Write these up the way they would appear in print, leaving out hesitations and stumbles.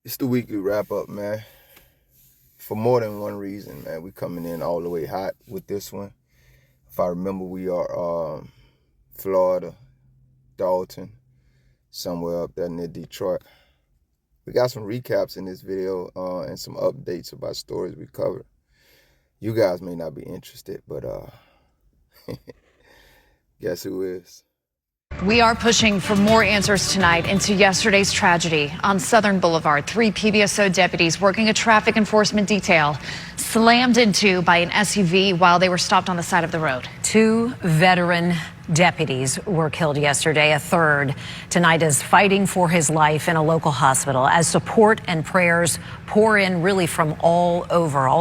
It's the weekly wrap up, man. For more than one reason, man. We coming in all the way hot with this one. If I remember, we are Florida, Dalton, somewhere up there near Detroit. We got some recaps in this video and some updates about stories we covered. You guys may not be interested, but guess who is? We are pushing for more answers tonight into yesterday's tragedy on Southern Boulevard. 3 PBSO deputies working a traffic enforcement detail slammed into by an SUV while they were stopped on the side of the road. 2 veteran deputies were killed yesterday. A third tonight is fighting for his life in a local hospital as support and prayers pour in really from all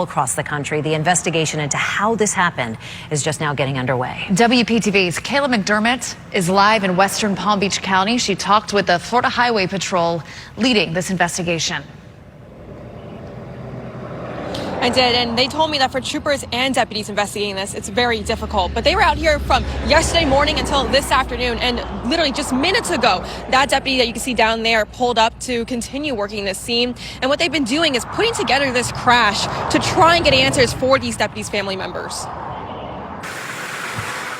across the country. The investigation into how this happened is just now getting underway. WPTV's Kayla McDermott is live in western Palm Beach County. She talked with the Florida Highway Patrol leading this investigation. I did, and they told me that for troopers and deputies investigating this, it's very difficult. But they were out here from yesterday morning until this afternoon, and literally just minutes ago, that deputy that you can see down there pulled up to continue working this scene. And what they've been doing is putting together this crash to try and get answers for these deputies' family members.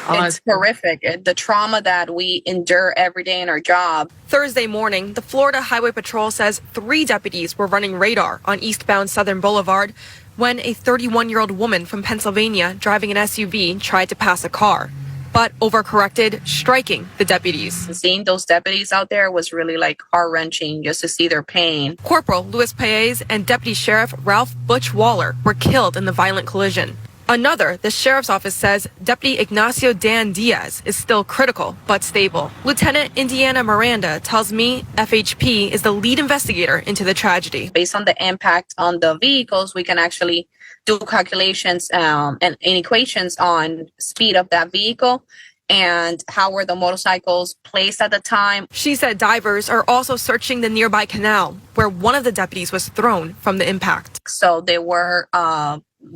It's horrific. The trauma that we endure every day in our job. Thursday morning, the Florida Highway Patrol says 3 deputies were running radar on eastbound Southern Boulevard when a 31-year-old woman from Pennsylvania driving an SUV tried to pass a car, but overcorrected, striking the deputies. Seeing those deputies out there was really like heart-wrenching just to see their pain. Corporal Louis Paez and Deputy Sheriff Ralph Butch Waller were killed in the violent collision. Another, the sheriff's office says Deputy Ignacio Dan Diaz is still critical but stable. Lieutenant Indiana Miranda tells me FHP is the lead investigator into the tragedy. Based on the impact on the vehicles, we can actually do calculations and equations on speed of that vehicle and how were the motorcycles placed at the time. She said divers are also searching the nearby canal where one of the deputies was thrown from the impact. So they were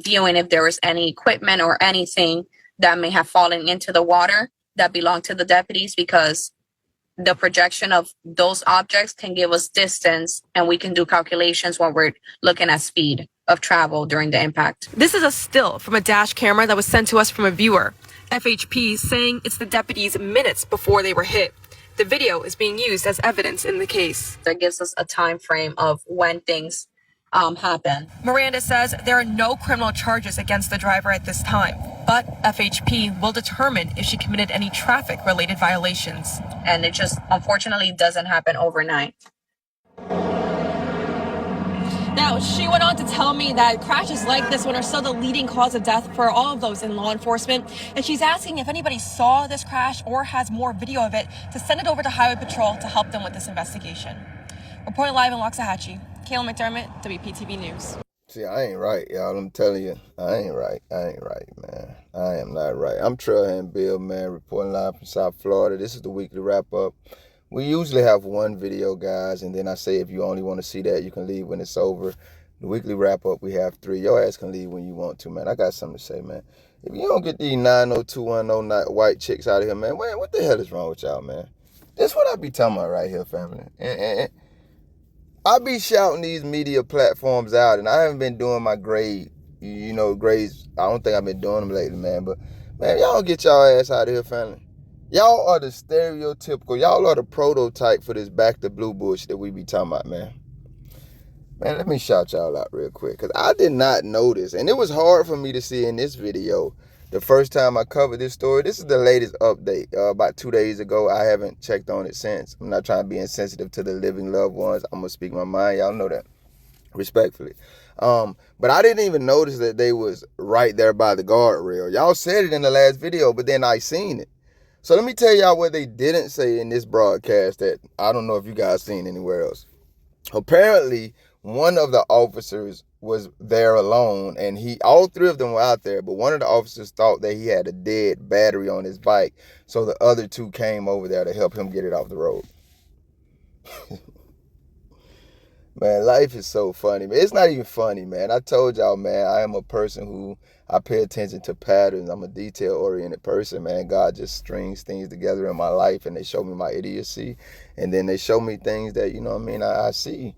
viewing if there was any equipment or anything that may have fallen into the water that belonged to the deputies, because the projection of those objects can give us distance and we can do calculations when we're looking at speed of travel during the impact. This is a still from a dash camera that was sent to us from a viewer. FHP saying it's the deputies minutes before they were hit. The video is being used as evidence in the case. That gives us a time frame of when things happen. Miranda says there are no criminal charges against the driver at this time, but FHP will determine if she committed any traffic-related violations. And it just unfortunately doesn't happen overnight. Now, she went on to tell me that crashes like this one are still the leading cause of death for all of those in law enforcement. And she's asking if anybody saw this crash or has more video of it to send it over to Highway Patrol to help them with this investigation. Reporting live in Loxahatchee, Kayla McDermott, WPTV News. See, I ain't right, y'all. I'm telling you, I ain't right, man. I am not right. I'm Trailhand Bill, man, reporting live from South Florida. This is the weekly wrap-up. We usually have one video, guys, and then I say if you only want to see that, you can leave when it's over. The weekly wrap-up, we have 3. Your ass can leave when you want to, man. I got something to say, man. If you don't get these 90210 white chicks out of here, man, what the hell is wrong with y'all, man? That's what I be talking about right here, family. I be shouting these media platforms out, and I haven't been doing my grades. I don't think I've been doing them lately, man. But, man, y'all get y'all ass out of here, family. Y'all are the stereotypical, y'all are the prototype for this back to blue bush that we be talking about, man. Man, let me shout y'all out real quick, because I did not notice, and it was hard for me to see in this video the first time I covered this story. This is the latest update, about 2 days ago. I haven't checked on it since. I'm not trying to be insensitive to the living loved ones. I'm going to speak my mind. Y'all know that, respectfully. But I didn't even notice that they was right there by the guardrail. Y'all said it in the last video, but then I seen it. So let me tell y'all what they didn't say in this broadcast that I don't know if you guys seen anywhere else. Apparently, one of the officers was there alone, and all 3 of them were out there, but one of the officers thought that he had a dead battery on his bike, so the other 2 came over there to help him get it off the road. Man, life is so funny, man. It's not even funny, man. I told y'all, man, I am a person who I pay attention to patterns. I'm a detail-oriented person, man. God just strings things together in my life, and they show me my idiocy, and then they show me things that, I see.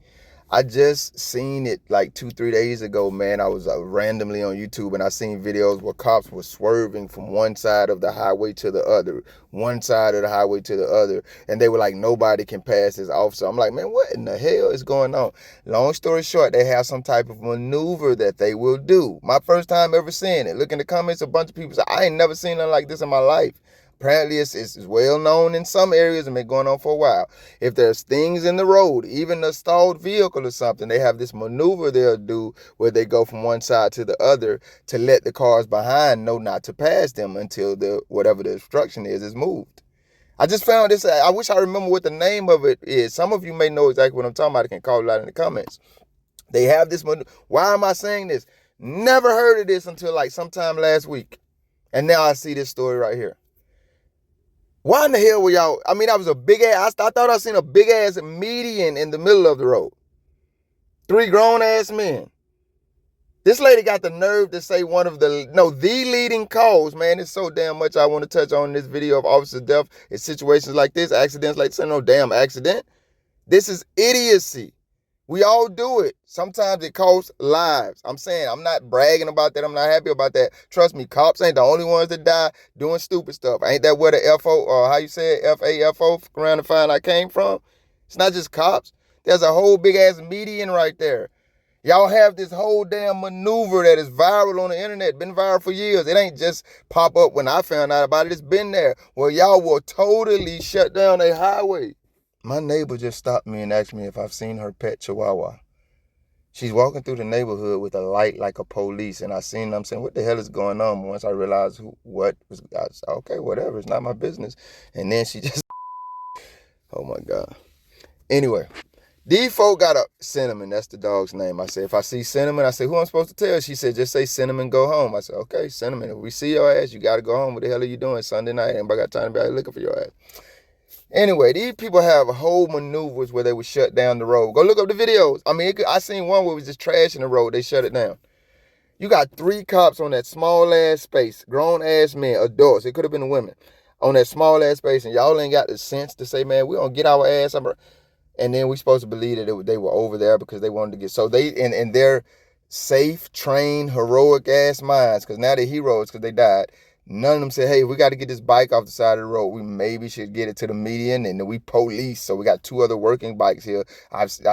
I just seen it like 2-3 days ago, man. I was randomly on YouTube and I seen videos where cops were swerving from one side of the highway to the other, one side of the highway to the other, and they were like, nobody can pass this officer. I'm like, man, what in the hell is going on? Long story short, they have some type of maneuver that they will do. My first time ever seeing it. Look in the comments, a bunch of people say, I ain't never seen nothing like this in my life. Apparently, it's well known in some areas and been going on for a while. If there's things in the road, even a stalled vehicle or something, they have this maneuver they'll do where they go from one side to the other to let the cars behind know not to pass them until whatever the obstruction is moved. I just found this. I wish I remember what the name of it is. Some of you may know exactly what I'm talking about. I can call it out in the comments. They have this maneuver. Why am I saying this? Never heard of this until like sometime last week. And now I see this story right here. Why in the hell were y'all? I mean, that was a big ass. I thought I seen a big ass median in the middle of the road. 3 grown ass men. This lady got the nerve to say the leading cause, man. It's so damn much I want to touch on in this video of officer death in situations like this, accidents like this. No damn accident. This is idiocy. We all do it. Sometimes it costs lives. I'm saying, I'm not bragging about that. I'm not happy about that. Trust me, cops ain't the only ones that die doing stupid stuff. Ain't that where the FO, or how you say it, FAFO, around to find I came from? It's not just cops. There's a whole big ass median right there. Y'all have this whole damn maneuver that is viral on the internet, been viral for years. It ain't just pop up when I found out about it. It's been there. Well, y'all will totally shut down a highway. My neighbor just stopped me and asked me if I've seen her pet chihuahua. She's walking through the neighborhood with a light like a police, and I seen them. I'm saying, what the hell is going on? Once I realized what was, I was, okay, whatever, it's not my business. And then she just, oh my God. Anyway, these folk got a Cinnamon, that's the dog's name. I said, if I see Cinnamon, I said, who I'm supposed to tell? She said, just say Cinnamon, go home. I said, okay, Cinnamon, if we see your ass, you got to go home. What the hell are you doing Sunday night? Anybody got time to be out looking for your ass? Anyway, these people have whole maneuvers where they would shut down the road. Go look up the videos. I mean, I seen one where it was just trash in the road. They shut it down. You got 3 cops on that small ass space, grown ass men, adults. It could have been women on that small ass space, and y'all ain't got the sense to say, man, we gonna get our ass up. And then we supposed to believe that they were over there because they wanted to get, so they in their safe, trained, heroic ass minds, because now they're heroes because they died. None of them said, hey, we got to get this bike off the side of the road. We maybe should get it to the median, and then we police. So we got 2 other working bikes here.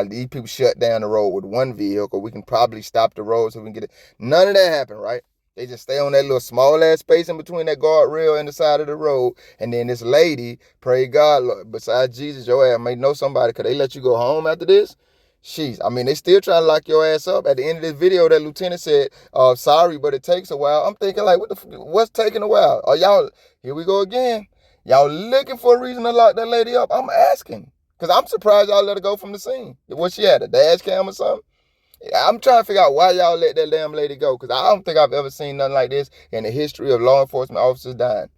These people shut down the road with 1 vehicle. We can probably stop the road so we can get it. None of that happened, right? They just stay on that little small ass space in between that guardrail and the side of the road. And then this lady, pray God, Lord, besides Jesus, your ass may know somebody. Could they let you go home after this? Sheesh. I mean, they still trying to lock your ass up. At the end of this video, that lieutenant said, sorry, but it takes a while. I'm thinking like, what's taking a while? Are y'all, here we go again. Y'all looking for a reason to lock that lady up? I'm asking. Because I'm surprised y'all let her go from the scene. What she had, a dash cam or something? I'm trying to figure out why y'all let that damn lady go. Because I don't think I've ever seen nothing like this in the history of law enforcement officers dying.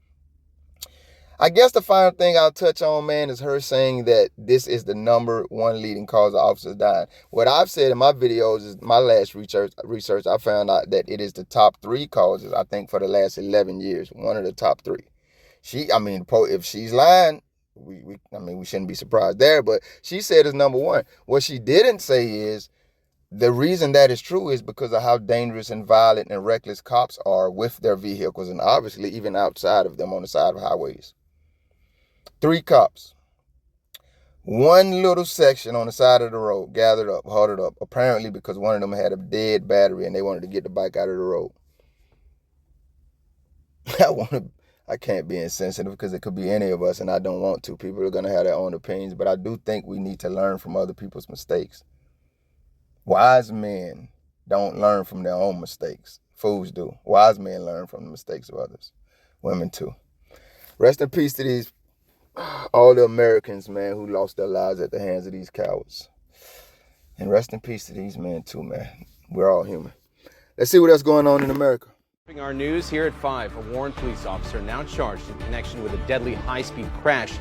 I guess the final thing I'll touch on, man, is her saying that this is the #1 leading cause of officers dying. What I've said in my videos is my last research, I found out that it is the top 3 causes, I think, for the last 11 years. One of the top 3. If she's lying, we shouldn't be surprised there, but she said it's #1. What she didn't say is the reason that is true is because of how dangerous and violent and reckless cops are with their vehicles, and obviously even outside of them on the side of highways. 3 cops. 1 little section on the side of the road gathered up, huddled up, apparently because one of them had a dead battery and they wanted to get the bike out of the road. I can't be insensitive because it could be any of us, and I don't want to. People are going to have their own opinions, but I do think we need to learn from other people's mistakes. Wise men don't learn from their own mistakes. Fools do. Wise men learn from the mistakes of others. Women too. Rest in peace to all the Americans, man, who lost their lives at the hands of these cowards. And rest in peace to these men too, man. We're all human. Let's see what else going on in America. Our news here at 5. A Warren police officer now charged in connection with a deadly high-speed crash,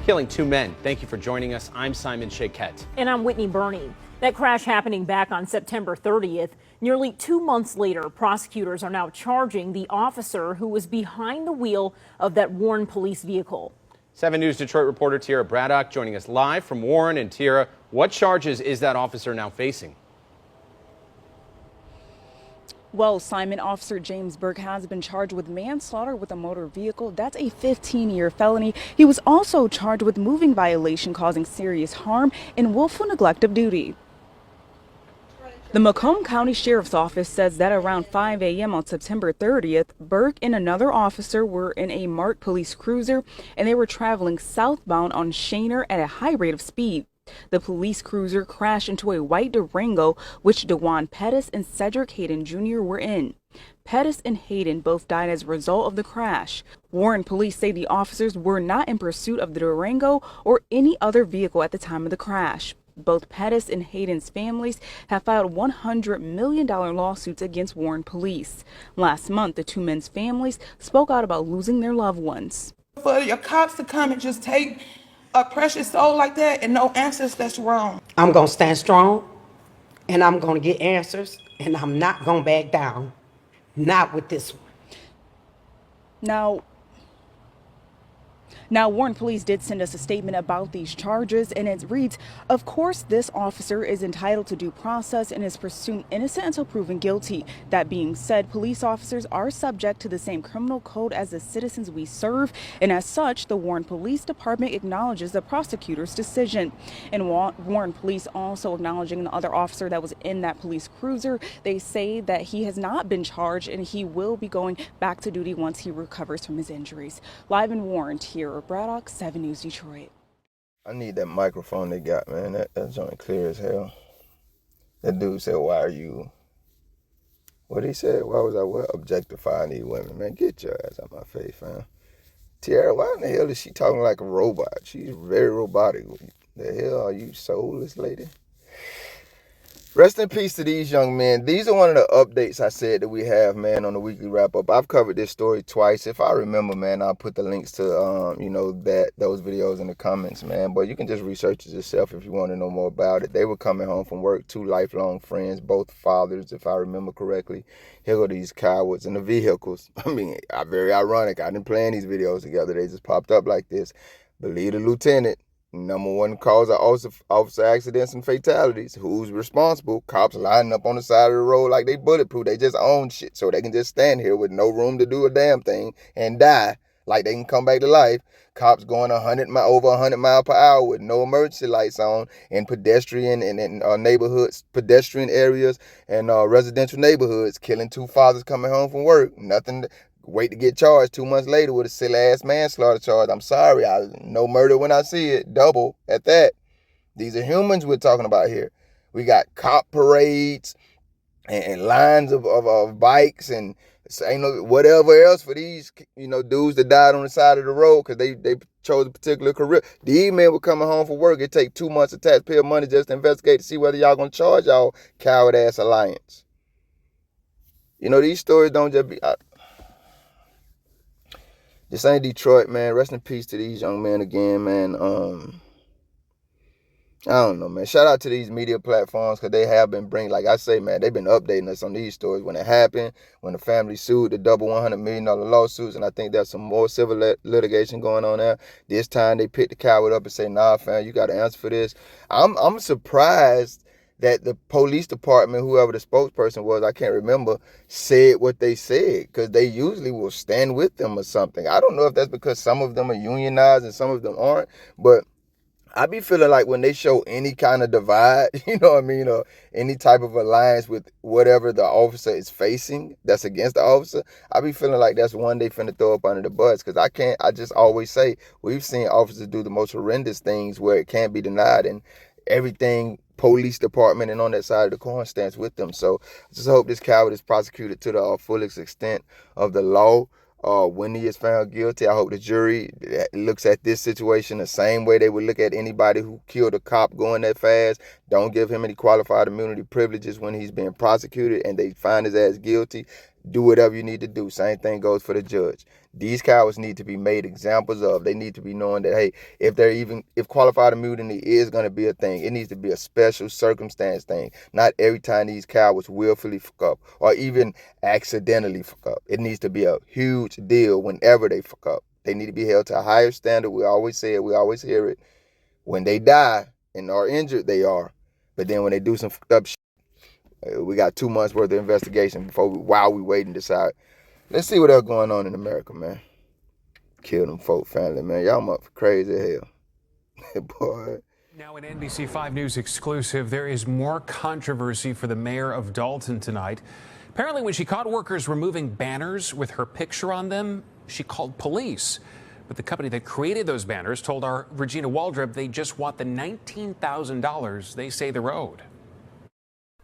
killing 2 men. Thank you for joining us. I'm Simon Shaquette. And I'm Whitney Burney. That crash happening back on September 30th. Nearly 2 months later, prosecutors are now charging the officer who was behind the wheel of that Warren police vehicle. 7 News Detroit reporter Tiara Braddock joining us live from Warren. And Tiara, what charges is that officer now facing? Well, Simon, Officer James Burke has been charged with manslaughter with a motor vehicle. That's a 15-year felony. He was also charged with moving violation causing serious harm and willful neglect of duty. The Macomb County Sheriff's Office says that around 5 a.m. on September 30th, Burke and another officer were in a marked police cruiser and they were traveling southbound on Shaner at a high rate of speed. The police cruiser crashed into a white Durango, which DeJuan Pettis and Cedric Hayden Jr. were in. Pettis and Hayden both died as a result of the crash. Warren police say the officers were not in pursuit of the Durango or any other vehicle at the time of the crash. Both Pettis and Hayden's families have filed $100 million lawsuits against Warren police. Last month, the two men's families spoke out about losing their loved ones. For your cops to come and just take a precious soul like that and no answers, that's wrong. I'm going to stand strong, and I'm going to get answers, and I'm not going to back down. Not with this one. Now, Warren police did send us a statement about these charges, and it reads, "Of course, this officer is entitled to due process and is presumed innocent until proven guilty. That being said, police officers are subject to the same criminal code as the citizens we serve, and as such, the Warren Police Department acknowledges the prosecutor's decision." And Warren police also acknowledging the other officer that was in that police cruiser. They say that he has not been charged, and he will be going back to duty once he recovers from his injuries. Live in Warren, Tiara Braddock, 7 News Detroit. I need that microphone they got, man. That's only clear as hell. That dude said, "Why are you?" What he said? Why was I objectifying these women? Man, get your ass out my face, fam. Tiara, why in the hell is she talking like a robot? She's very robotic. The hell are you, soulless lady? Rest in peace to these young men. These are one of the updates I said that we have, man, on the weekly wrap-up. I've covered this story twice. If I remember, man, I'll put the links to, those videos in the comments, man. But you can just research it yourself if you want to know more about it. They were coming home from work, two lifelong friends, both fathers, if I remember correctly. Here go these cowards in the vehicles. I mean, very ironic. I didn't plan these videos together. They just popped up like this. Believe the lieutenant. Number one cause of officer accidents and fatalities. Who's responsible? Cops lining up on the side of the road like they bulletproof. They just own shit so they can just stand here with no room to do a damn thing and die like they can come back to life. Cops going over 100 miles per hour with no emergency lights on in pedestrian and neighborhoods, pedestrian areas and residential neighborhoods, killing two fathers coming home from work. Nothing. Wait to get charged 2 months later with a silly-ass manslaughter charge. I'm sorry, I no murder when I see it. Double at that. These are humans we're talking about here. We got cop parades and lines of bikes and whatever else for these dudes that died on the side of the road because they chose a particular career. These men were coming home from work. It take 2 months of taxpayer money just to investigate to see whether y'all gonna charge y'all coward-ass alliance. These stories don't just be... This ain't Detroit, man. Rest in peace to these young men again, man. I don't know, man. Shout out to these media platforms because they have been bringing, like I say, man, they've been updating us on these stories when it happened, when the family sued the double $100 million lawsuits, and I think there's some more civil litigation going on there. This time they picked the coward up and say, "Nah, fam, you got to answer for this." I'm surprised that the police department, whoever the spokesperson was, I can't remember, said what they said, because they usually will stand with them or something. I don't know if that's because some of them are unionized and some of them aren't, but I be feeling like when they show any kind of divide, or any type of alliance with whatever the officer is facing that's against the officer, I be feeling like that's one they finna throw up under the bus, because I just always say, we've seen officers do the most horrendous things where it can't be denied, and everything police department and on that side of the coin stands with them. So I just hope this coward is prosecuted to the fullest extent of the law. When he is found guilty, I hope the jury looks at this situation the same way they would look at anybody who killed a cop going that fast. Don't give him any qualified immunity privileges when he's being prosecuted and they find his ass guilty. Do whatever you need to do. Same thing goes for the judge. These cowards need to be made examples of. They need to be knowing that, hey, if qualified immunity is going to be a thing, it needs to be a special circumstance thing. Not every time these cowards willfully fuck up or even accidentally fuck up. It needs to be a huge deal whenever they fuck up. They need to be held to a higher standard. We always say it. We always hear it. When they die and are injured, they are. But then when they do some fucked up shit, we got 2 months worth of investigation while we wait and decide. Let's see what else going on in America, man. Kill them folk family, man. Y'all motherfuckers crazy as hell. Boy. Now, an NBC5 News exclusive, there is more controversy for the mayor of Dalton tonight. Apparently, when she caught workers removing banners with her picture on them, she called police. But the company that created those banners told our Regina Waldrop they just want the $19,000 they say they're owed.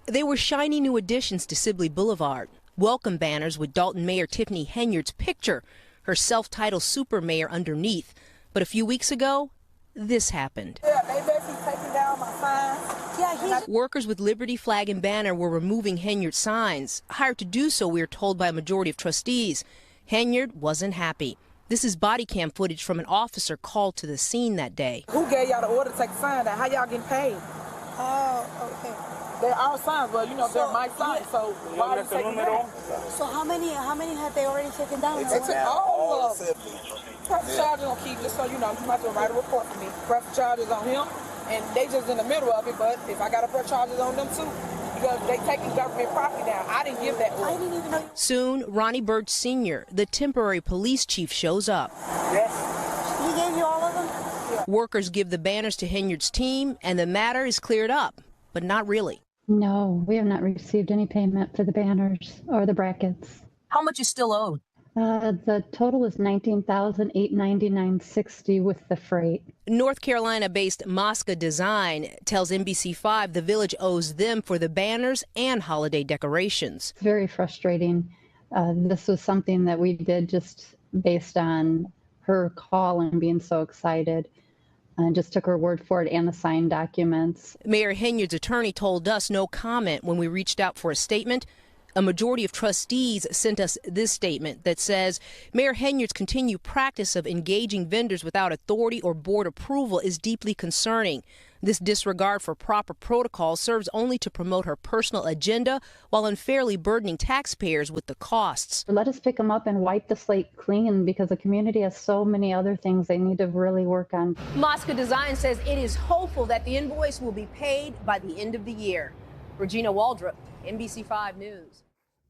They were shiny new additions to Sibley Boulevard. Welcome banners with Dalton Mayor Tiffany Henyard's picture, her self-titled super mayor underneath. But a few weeks ago, this happened. Yeah, they basically taking down my signs. Workers with Liberty flag and banner were removing Henyard's signs. Hired to do so, we are told by a majority of trustees. Henyard wasn't happy. This is body cam footage from an officer called to the scene that day. Who gave y'all the order to take the sign down? How y'all getting paid? Oh, okay. They're our signs, but you know, they're my signs, so why are you taking them down? So how many have they already taken down? They took all of them. Press charges on Keith, just so you know, you might as well write a report for me. Press charges on him, and they just in the middle of it, but if I got to press charges on them too, because they taking government property down. I didn't give that order. I didn't even know. Soon, Ronnie Bird Sr., the temporary police chief, shows up. Yes. He gave you all of them? Yeah. Workers give the banners to Henyard's team, and the matter is cleared up, but not really. No, we have not received any payment for the banners or the brackets. How much is still owed? The total is $19,899.60 with the freight. North Carolina-based Mosca Design tells NBC5 the village owes them for the banners and holiday decorations. It's very frustrating. This was something that we did just based on her call and being so excited. And just took her word for it and the signed documents. Mayor Henyard's attorney told us no comment when we reached out for a statement. A majority of trustees sent us this statement that says Mayor Henyard's continued practice of engaging vendors without authority or board approval is deeply concerning. This disregard for proper protocol serves only to promote her personal agenda while unfairly burdening taxpayers with the costs. Let us pick them up and wipe the slate clean because the community has so many other things they need to really work on. Mosca Design says it is hopeful that the invoice will be paid by the end of the year. Regina Waldrop, NBC5 News.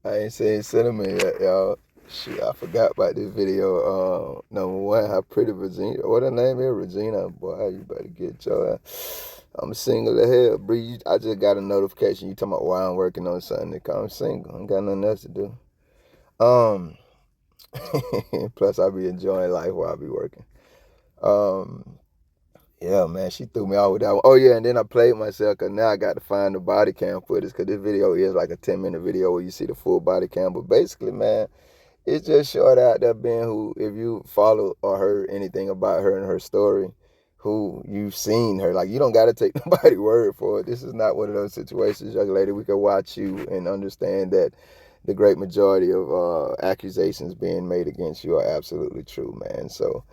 I ain't saying sentiment yet, y'all. Shit, I forgot about this video. Number one, how pretty Regina, what her name is? Regina. Boy, you better get your I'm single as hell. Bree, I just got a notification. You talking about why I'm working on something. I'm single. I ain't got nothing else to do. Plus, I be enjoying life while I be working. Yeah, man, she threw me out with that one. Oh, yeah, and then I played myself because now I got to find the body cam footage because this video is like a 10-minute video where you see the full body cam. But basically, man, it's just short out there being who, if you follow or heard anything about her and her story, who you've seen her. Like, you don't got to take nobody's word for it. This is not one of those situations, young lady. We can watch you and understand that the great majority of accusations being made against you are absolutely true, man. So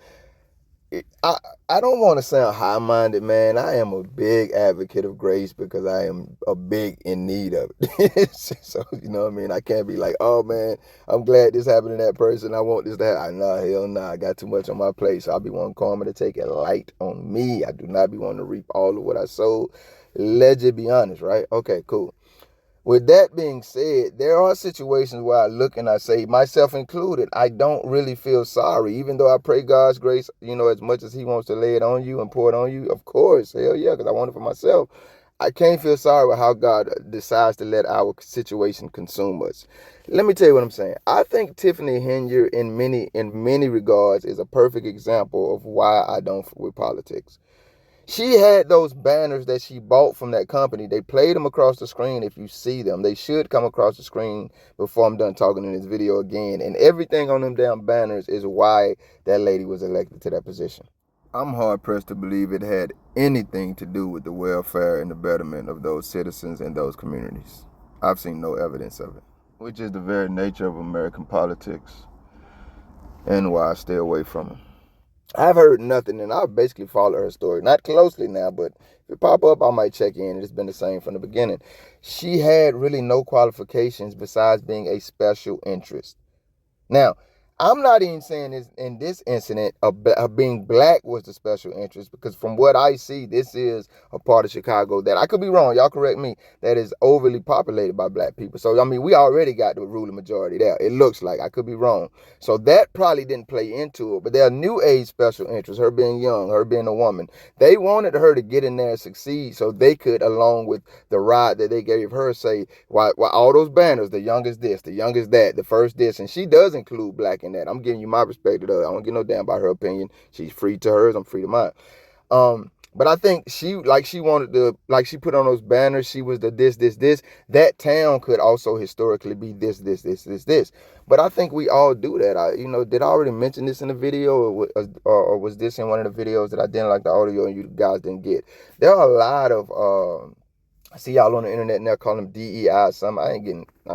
I don't want to sound high-minded, man. I am a big advocate of grace because I am a big in need of it. So, you know what I mean? I can't be like, oh, man, I'm glad this happened to that person. I want this to happen. Nah, hell nah. I got too much on my plate. So I'll be wanting karma to take it light on me. I do not be wanting to reap all of what I sowed. Let's just be honest, right? Okay, cool. With that being said, there are situations where I look and I say, myself included, I don't really feel sorry. Even though I pray God's grace, you know, as much as he wants to lay it on you and pour it on you, of course, hell yeah, because I want it for myself. I can't feel sorry with how God decides to let our situation consume us. Let me tell you what I'm saying. I think Tiffany Henyard in many regards is a perfect example of why I don't f with politics. She had those banners that she bought from that company. They played them across the screen. If you see them, they should come across the screen before I'm done talking in this video again. And everything on them damn banners is why that lady was elected to that position. I'm hard-pressed to believe it had anything to do with the welfare and the betterment of those citizens and those communities. I've seen no evidence of it, which is the very nature of American politics and why I stay away from them. I've heard nothing, and I've basically followed her story. Not closely now, but if it pop up, I might check in. It's been the same from the beginning. She had really no qualifications besides being a special interest. Now, I'm not even saying this in this incident of being black was the special interest, because from what I see, this is a part of Chicago that, I could be wrong, y'all correct me, that is overly populated by black people. So, I mean, we already got the ruling majority there. It looks like. I could be wrong. So that probably didn't play into it. But there are new age special interests, her being young, her being a woman. They wanted her to get in there and succeed so they could, along with the ride that they gave her, say, why all those banners, the youngest this, the youngest that, the first this, and she does include black in that. I'm giving you my perspective of it. I don't give no damn about her opinion. She's free to hers, I'm free to mine. But I think she wanted to, like she put on those banners, she was the this. That town could also historically be this. But I think we all do that. Did I already mention this in the video, or was this in one of the videos that I didn't like the audio and you guys didn't get? There are a lot of I see y'all on the internet now calling them DEI something. I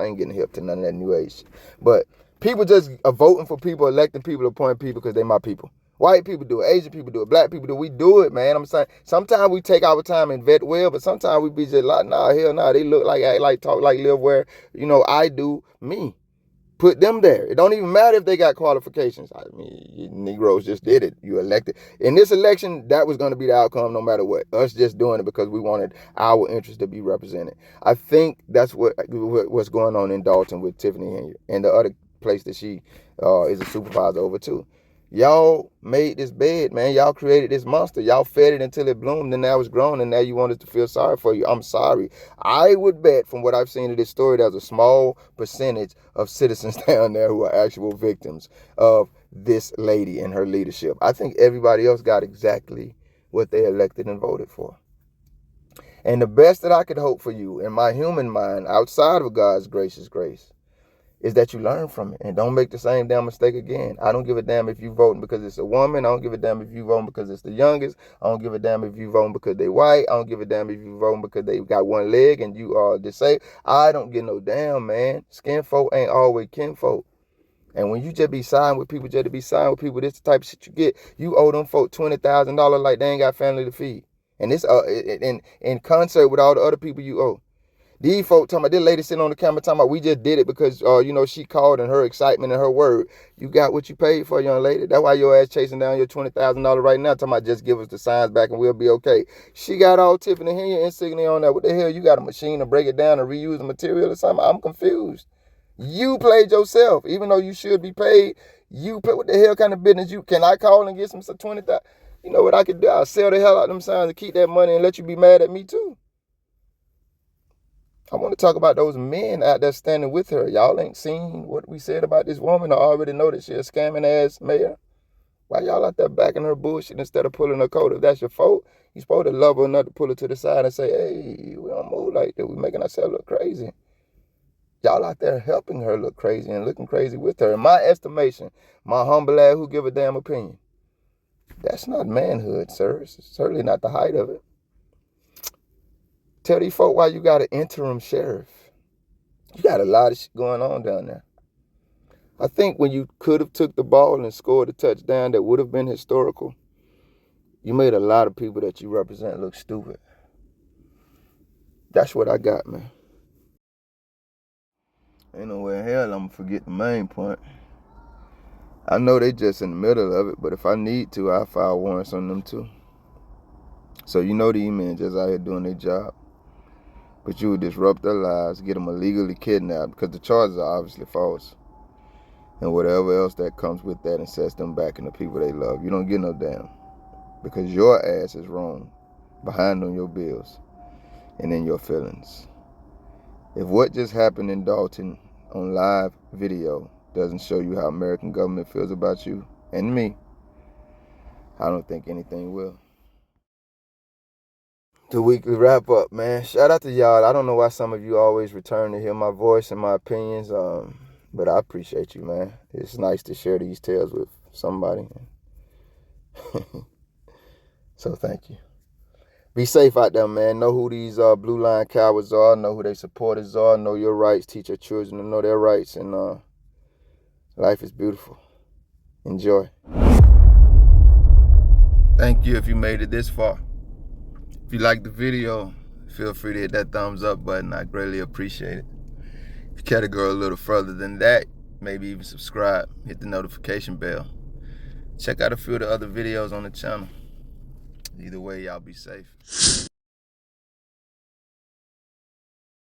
ain't getting hip to none of that new age. But people just are voting for people, electing people, appointing people because they my people. White people do it, Asian people do it, black people do it. We do it, man. I'm saying sometimes we take our time and vet well, but sometimes we be just like, nah, hell nah. They look like, act like, talk like, live where, I do me. Put them there. It don't even matter if they got qualifications. I mean, you Negroes just did it. You elected. In this election, that was going to be the outcome no matter what. Us just doing it because we wanted our interest to be represented. I think that's what's going on in Dalton with Tiffany Henry and the other place that she is a supervisor over too. Y'all made this bed, man. Y'all created this monster. Y'all fed it until it bloomed, and now it's grown, and now you want us to feel sorry for you. I'm sorry. I would bet, from what I've seen of this story, there's a small percentage of citizens down there who are actual victims of this lady and her leadership. I think everybody else got exactly what they elected and voted for. And the best that I could hope for you, in my human mind, outside of God's gracious grace, is that you learn from it and don't make the same damn mistake again. I don't give a damn if you voting because it's a woman. I don't give a damn if you voting because it's the youngest. I don't give a damn if you voting because they white. I don't give a damn if you voting because they got one leg and you are disabled. I don't give no damn, man. Skin folk ain't always kinfolk. And when you just be siding with people, this the type of shit you get. You owe them folk $20,000 like they ain't got family to feed. And this in concert with all the other people you owe. These folk talking about, this lady sitting on the camera talking about, we just did it because, she called and her excitement and her word. You got what you paid for, young lady. That's why your ass chasing down your $20,000 right now, talking about just give us the signs back and we'll be okay. She got all Tiffany Henry insignia on that. What the hell? You got a machine to break it down and reuse the material or something? I'm confused. You played yourself. Even though you should be paid, you pay. What the hell kind of business can I call and get some $20,000? You know what I could do? I'll sell the hell out of them signs and keep that money and let you be mad at me too. I want to talk about those men out there standing with her. Y'all ain't seen what we said about this woman or already know that she a scamming ass mayor? Why y'all out there backing her bullshit instead of pulling her coat? If that's your fault, you supposed to love her enough to pull her to the side and say, hey, we don't move like that. We making ourselves look crazy. Y'all out there helping her look crazy and looking crazy with her. In my estimation, my humble ass who give a damn opinion, that's not manhood, sir. It's certainly not the height of it. Tell these folk why you got an interim sheriff. You got a lot of shit going on down there. I think when you could have took the ball and scored a touchdown that would have been historical, you made a lot of people that you represent look stupid. That's what I got, man. Ain't no way in hell I'm gonna forget the main point. I know they just in the middle of it, but if I need to, I'll file warrants on them too. So these men just out here doing their job. But you would disrupt their lives, get them illegally kidnapped, because the charges are obviously false. And whatever else that comes with that and sets them back in the people they love. You don't get no damn. Because your ass is wrong, behind on your bills, and in your feelings. If what just happened in Dalton on live video doesn't show you how American government feels about you and me, I don't think anything will. The weekly wrap up, man. Shout out to y'all. I don't know why some of you always return to hear my voice and my opinions, but I appreciate you, man. It's nice to share these tales with somebody. So thank you. Be safe out there, man. Know who these blue line cowards are. Know who their supporters are. Know your rights. Teach your children to know their rights. And life is beautiful. Enjoy. Thank you if you made it this far. If you liked the video, feel free to hit that thumbs up button. I greatly appreciate it. If you care to go a little further than that, maybe even subscribe, hit the notification bell. Check out a few of the other videos on the channel. Either way, y'all be safe.